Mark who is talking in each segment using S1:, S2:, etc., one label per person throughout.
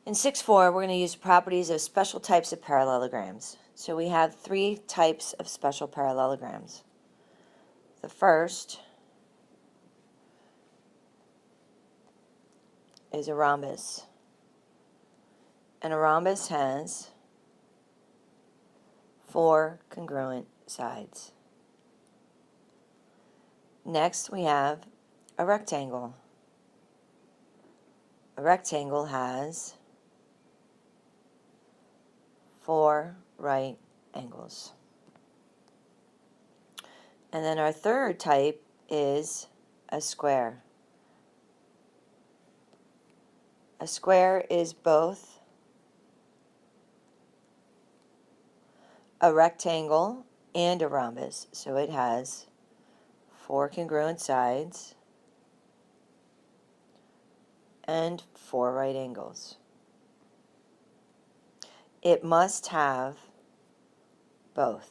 S1: In 6.4, we're going to use properties of special types of parallelograms. So we have 3 types of special parallelograms. The first is a rhombus. And a rhombus has 4 congruent sides. Next, we have a rectangle. A rectangle has 4 right angles. And then our third type is a square. A square is both a rectangle and a rhombus, so it has 4 congruent sides and 4 right angles. It must have both.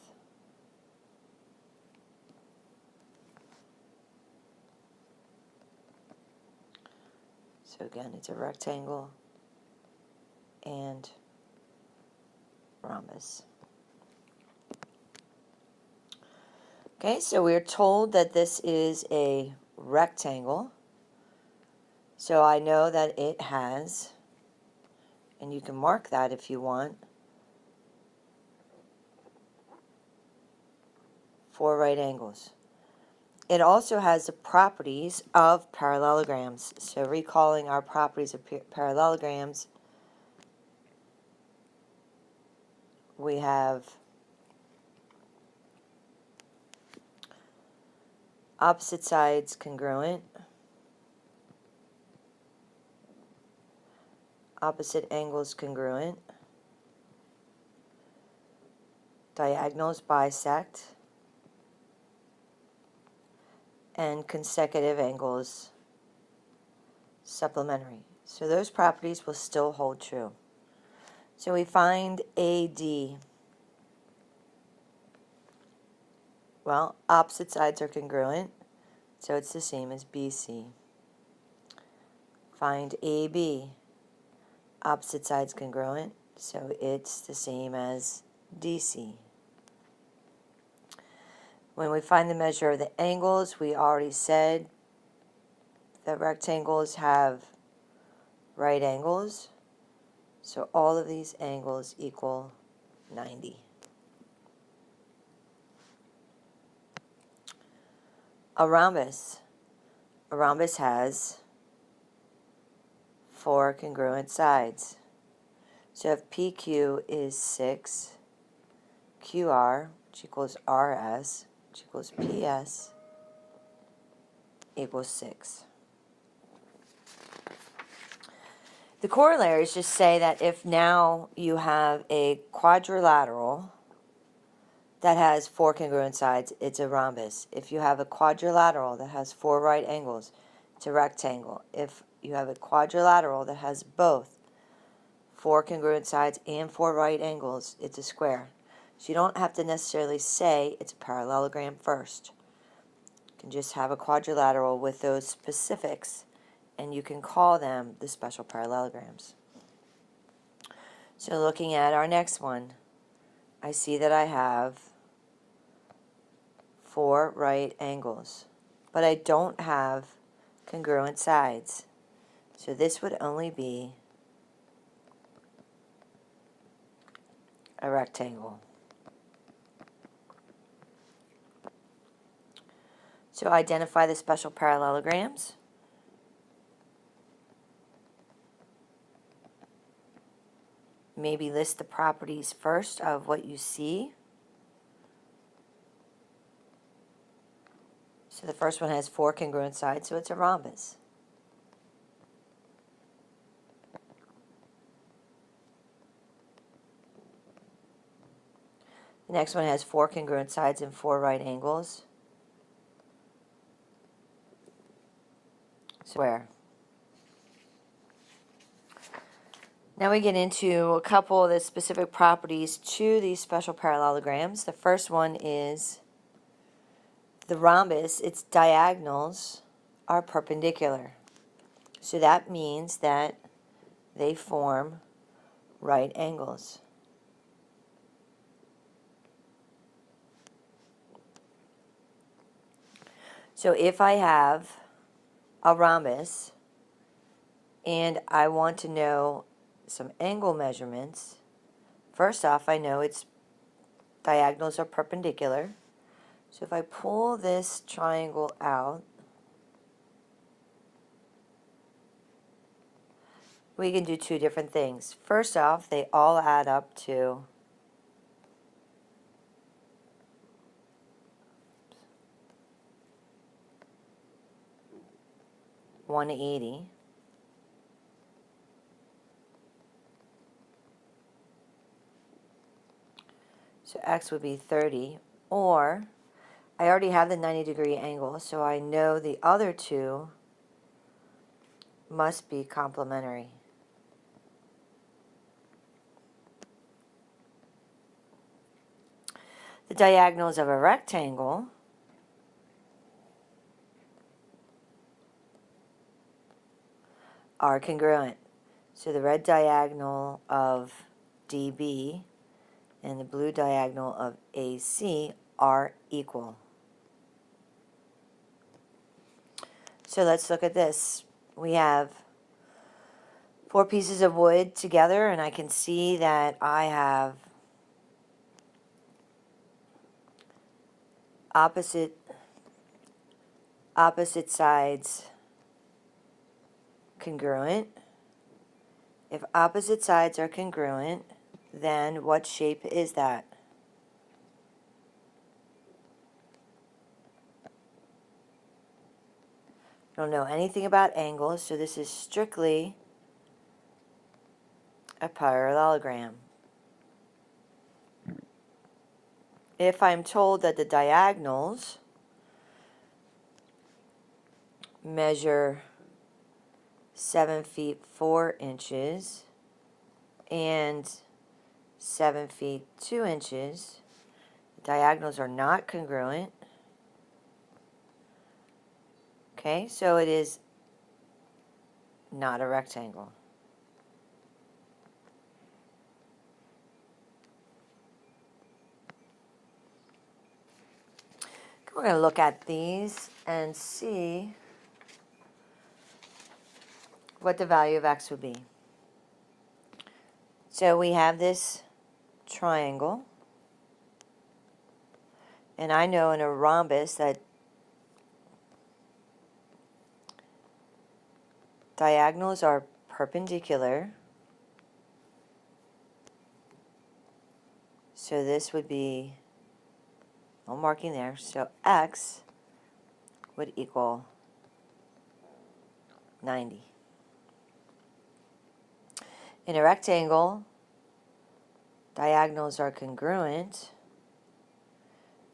S1: So again, it's a rectangle and rhombus. Okay, so we're told that this is a rectangle. So I know that it has, and you can mark that if you want, 4 right angles. It also has the properties of parallelograms. So recalling our properties of parallelograms, we have opposite sides congruent, opposite angles congruent, diagonals bisect, and consecutive angles supplementary. So those properties will still hold true. So we find AD. Well, opposite sides are congruent, so it's the same as BC. Find AB. Opposite sides congruent, so it's the same as DC. When we find the measure of the angles, we already said that rectangles have right angles, so all of these angles equal 90. A rhombus. A rhombus has 4 congruent sides. So if PQ is 6, QR, which equals RS, which equals PS, equals 6. The corollaries just say that if now you have a quadrilateral that has 4 congruent sides, it's a rhombus. If you have a quadrilateral that has 4 right angles, it's a rectangle. If you have a quadrilateral that has both 4 congruent sides and 4 right angles, it's a square. So you don't have to necessarily say it's a parallelogram first. You can just have a quadrilateral with those specifics, and you can call them the special parallelograms. So looking at our next one, I see that I have 4 right angles, but I don't have congruent sides. So this would only be a rectangle. So identify the special parallelograms. Maybe list the properties first of what you see. So the first one has 4 congruent sides, so it's a rhombus. The next one has 4 congruent sides and 4 right angles. Square. Now we get into a couple of the specific properties to these special parallelograms. The first one is the rhombus, its diagonals are perpendicular. So that means that they form right angles. So if I have a rhombus and I want to know some angle measurements, first off, I know its diagonals are perpendicular. So if I pull this triangle out, we can do two different things. First off, they all add up to 180. So x would be 30, or I already have the 90-degree angle, so I know the other two must be complementary. The diagonals of a rectangle are congruent. So the red diagonal of DB and the blue diagonal of AC are equal. So let's look at this. We have 4 pieces of wood together, and I can see that I have opposite sides congruent. If opposite sides are congruent, then what shape is that? I don't know anything about angles, so this is strictly a parallelogram. If I'm told that the diagonals measure 7 feet 4 inches and 7 feet 2 inches, the diagonals are not congruent. Okay, so it is not a rectangle. We're going to look at these and see what the value of x would be. So we have this triangle, and I know in a rhombus that diagonals are perpendicular. So this would be, no marking there, so x would equal 90. In a rectangle, diagonals are congruent,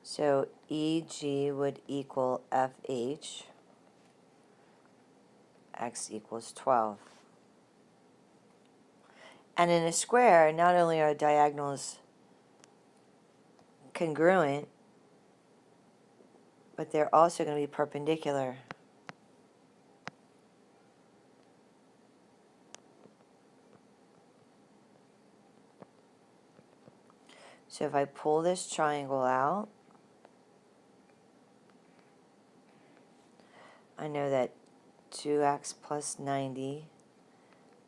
S1: so EG would equal FH, x equals 12. And in a square, not only are diagonals congruent, but they're also going to be perpendicular. So if I pull this triangle out, I know that 2x plus 90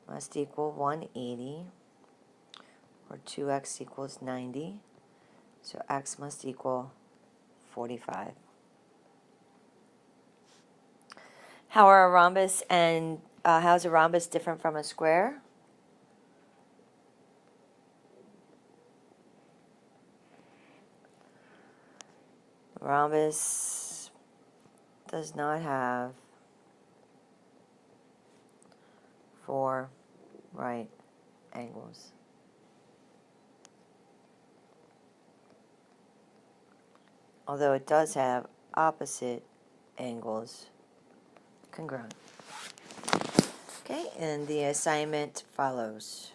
S1: must equal 180, or 2x equals 90, so x must equal 45. How are a rhombus and how's a rhombus different from a square? A rhombus does not have 4 right angles. Although it does have opposite angles congruent. Okay, and the assignment follows.